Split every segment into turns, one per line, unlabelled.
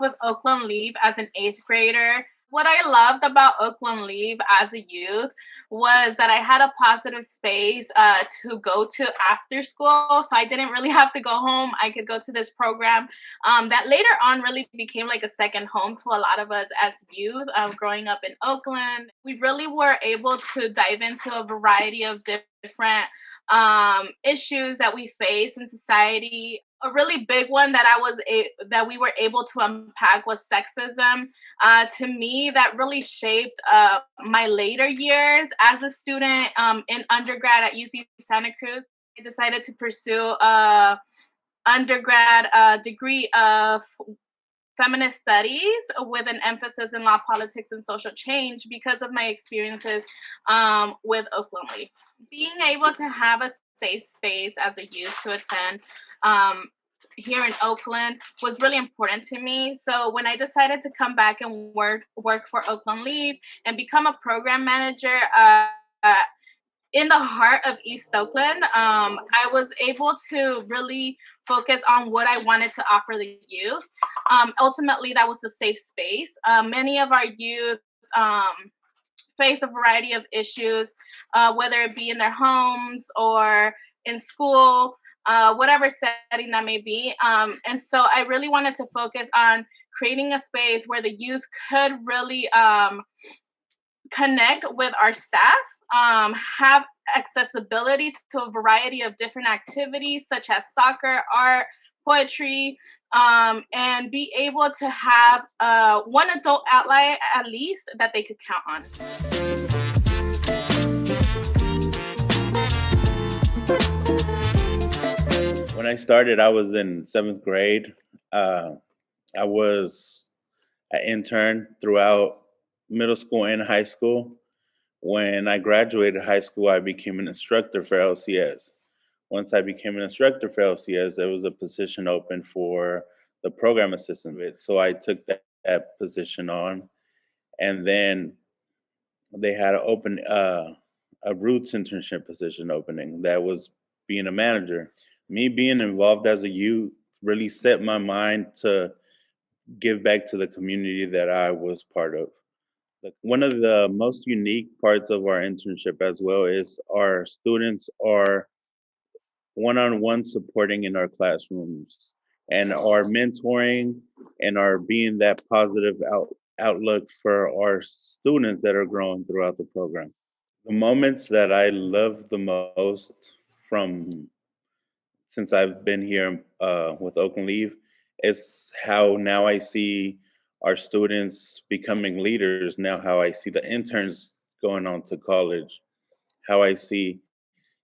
with Oakland Leave as an eighth grader. What I loved about Oakland Leave as a youth was that I had a positive space to go to after school. So I didn't really have to go home. I could go to this program that later on really became like a second home to a lot of us as youth growing up in Oakland. We really were able to dive into a variety of different issues that we face in society. A really big one that that we were able to unpack was sexism. To me, that really shaped my later years as a student in undergrad at UC Santa Cruz. I decided to pursue a undergrad degree of feminist studies with an emphasis in law, politics, and social change because of my experiences with Oakland Leaf. Being able to have a safe space as a youth to attend here in Oakland was really important to me. So when I decided to come back and work for Oakland Leaf and become a program manager in the heart of East Oakland, I was able to really focus on what I wanted to offer the youth. Ultimately, that was a safe space. Many of our youth face a variety of issues, whether it be in their homes or in school, whatever setting that may be. And so I really wanted to focus on creating a space where the youth could really connect with our staff, have accessibility to a variety of different activities such as soccer, art, poetry, and be able to have one adult ally at least that they could count on.
When I started, I was in 7th grade. I was an intern throughout middle school and high school. When I graduated high school, I became an instructor for LCS. Once I became an instructor for LCS, there was a position open for the program assistant. So I took that position on. And then they had an open a roots internship position opening that was being a manager. Me being involved as a youth really set my mind to give back to the community that I was part of. One of the most unique parts of our internship as well is our students are one-on-one supporting in our classrooms and are mentoring and are being that positive outlook for our students that are growing throughout the program. The moments that I love the most from since I've been here with Oakland Leave is how now I see our students becoming leaders. Now, how I see the interns going on to college, how I see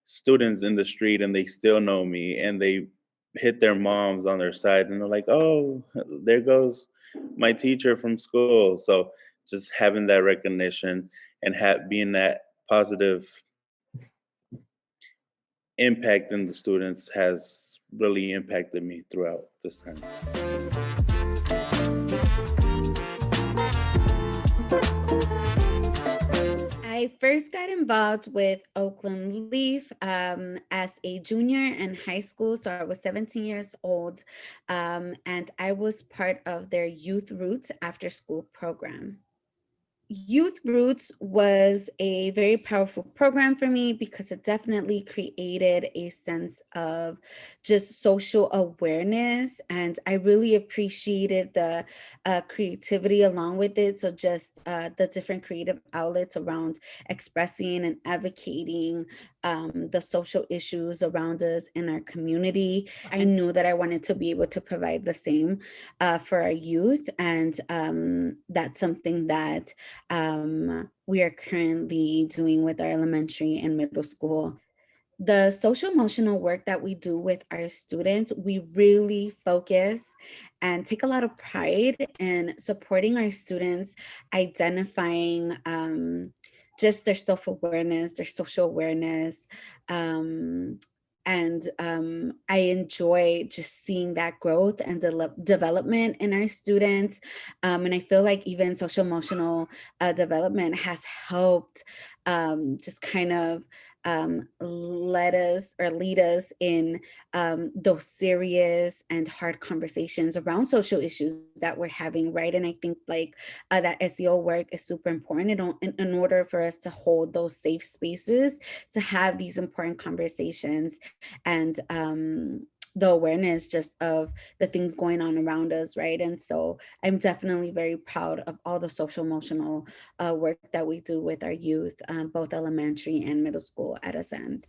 students in the street and they still know me and they hit their moms on their side and they're like, oh, there goes my teacher from school. So just having that recognition and being that positive impact in the students has really impacted me throughout this time.
I first got involved with Oakland Leaf as a junior in high school. So I was 17 years old, and I was part of their Youth Roots after school program. Youth Roots was a very powerful program for me because it definitely created a sense of just social awareness. And I really appreciated the creativity along with it. So, just the different creative outlets around expressing and advocating the social issues around us in our community. I knew that I wanted to be able to provide the same for our youth. And that's something that we are currently doing with our elementary and middle school. The social emotional work that we do with our students, we really focus and take a lot of pride in supporting our students, identifying just their self-awareness, their social awareness. And I enjoy just seeing that growth and development in our students. And I feel like even social emotional development has helped just kind of let us or lead us in those serious and hard conversations around social issues that we're having, right? And I think like that SEO work is super important in order for us to hold those safe spaces to have these important conversations and the awareness just of the things going on around us, right? And so I'm definitely very proud of all the social emotional work that we do with our youth, both elementary and middle school at Ascend.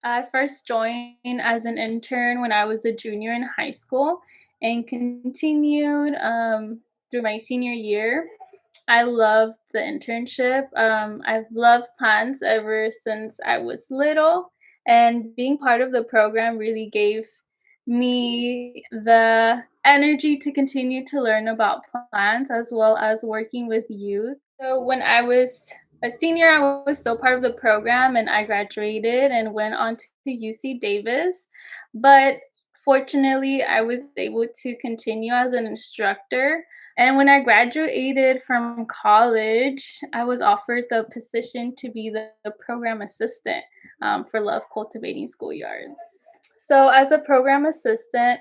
I first joined as an intern when I was a junior in high school and continued through my senior year. I loved the internship. I've loved plants ever since I was little, and being part of the program really gave me the energy to continue to learn about plants as well as working with youth. So when I was a senior, I was still part of the program and I graduated and went on to UC Davis. But fortunately, I was able to continue as an instructor. And when I graduated from college, I was offered the position to be the program assistant for Love Cultivating Schoolyards. So, as a program assistant,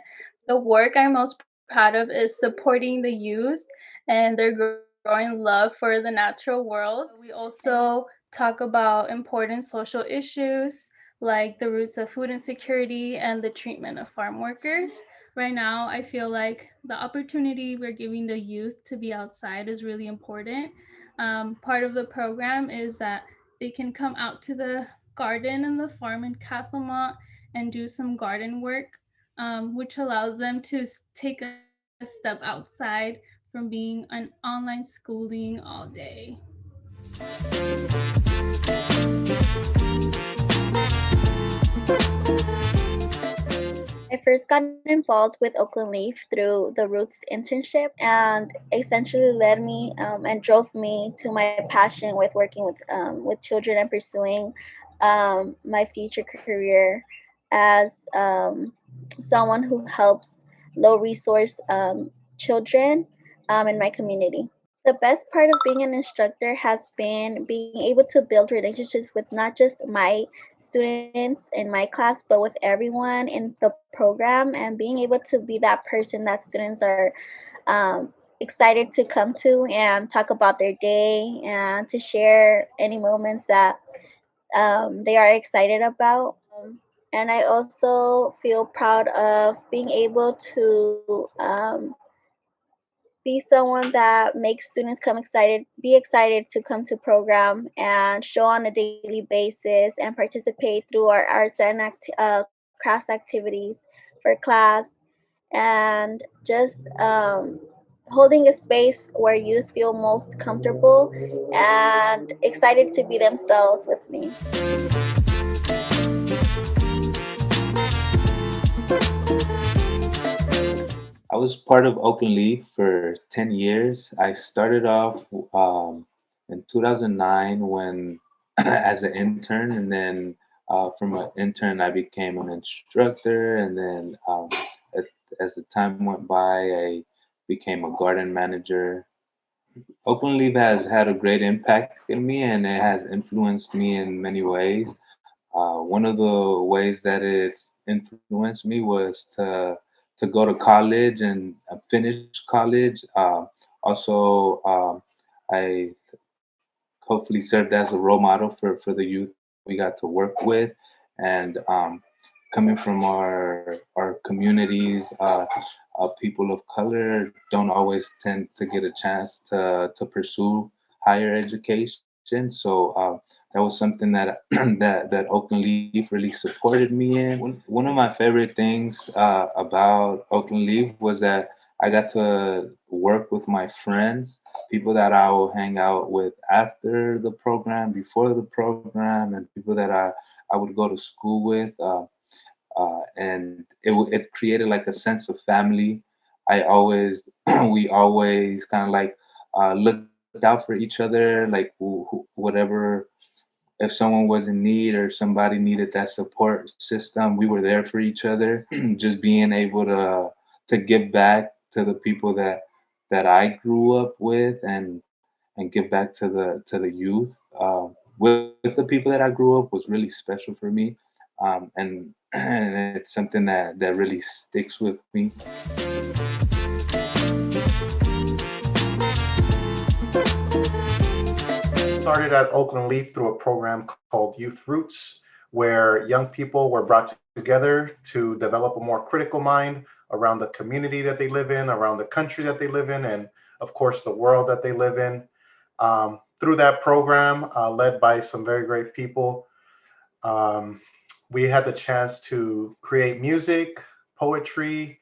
the work I'm most proud of is supporting the youth and their growing love for the natural world. We also talk about important social issues like the roots of food insecurity and the treatment of farm workers. Right now, I feel like the opportunity we're giving the youth to be outside is really important. Part of the program is that they can come out to the garden and the farm in Castlemont and do some garden work, which allows them to take a step outside from being an online schooling all day.
I first got involved with Oakland Leaf through the Roots internship, and essentially led me and drove me to my passion with working with children and pursuing my future career as someone who helps low resource children in my community. The best part of being an instructor has been being able to build relationships with not just my students in my class, but with everyone in the program, and being able to be that person that students are excited to come to and talk about their day and to share any moments that they are excited about. And I also feel proud of being able to be someone that makes students be excited to come to program and show on a daily basis and participate through our arts and crafts activities for class, and just holding a space where youth feel most comfortable and excited to be themselves with me.
I was part of Oakland Leaf for 10 years. I started off in 2009 when as an intern, and then from an intern I became an instructor, and then as, as the time went by, I became a garden manager. Oakland Leaf has had a great impact in me, and it has influenced me in many ways. One of the ways that it's influenced me was to go to college and finish college. Also, I hopefully served as a role model for the youth we got to work with, and coming from our communities, people of color don't always tend to get a chance to pursue higher education. So that was something that that Oakland Leaf really supported me in. One of my favorite things about Oakland Leaf was that I got to work with my friends, people that I will hang out with after the program, before the program, and people that I would go to school with. And it created like a sense of family. I always we always kind of like looked out for each other, like whatever, if someone was in need or somebody needed that support system, we were there for each other. Just being able to give back to the people that I grew up with and give back to the youth with the people that I grew up was really special for me, and and it's something that really sticks with me.
Started at Oakland Leaf through a program called Youth Roots, where young people were brought together to develop a more critical mind around the community that they live in, around the country that they live in, and of course, the world that they live in. Through that program, led by some very great people, um, we had the chance to create music, poetry,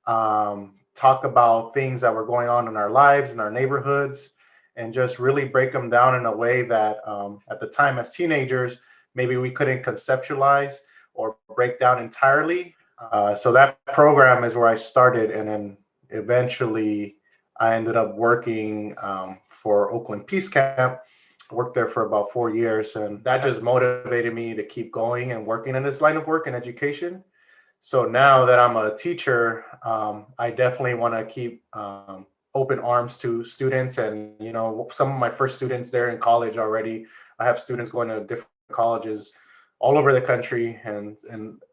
talk about things that were going on in our lives, in our neighborhoods, and just really break them down in a way that at the time as teenagers, maybe we couldn't conceptualize or break down entirely. So that program is where I started. And then eventually I ended up working for Oakland Peace Camp. I worked there for about 4 years, and that just motivated me to keep going and working in this line of work in education. So now that I'm a teacher, I definitely want to keep open arms to students. And, you know, some of my first students there in college already, I have students going to different colleges all over the country and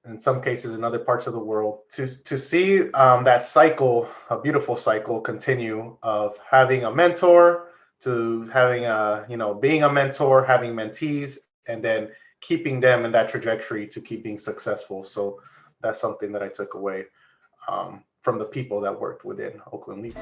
in some cases in other parts of the world. To see that cycle, a beautiful cycle continue of having a mentor to having a, you know, being a mentor, having mentees, and then keeping them in that trajectory to keep being successful. So that's something that I took away from the people that worked within Oakland Leaf.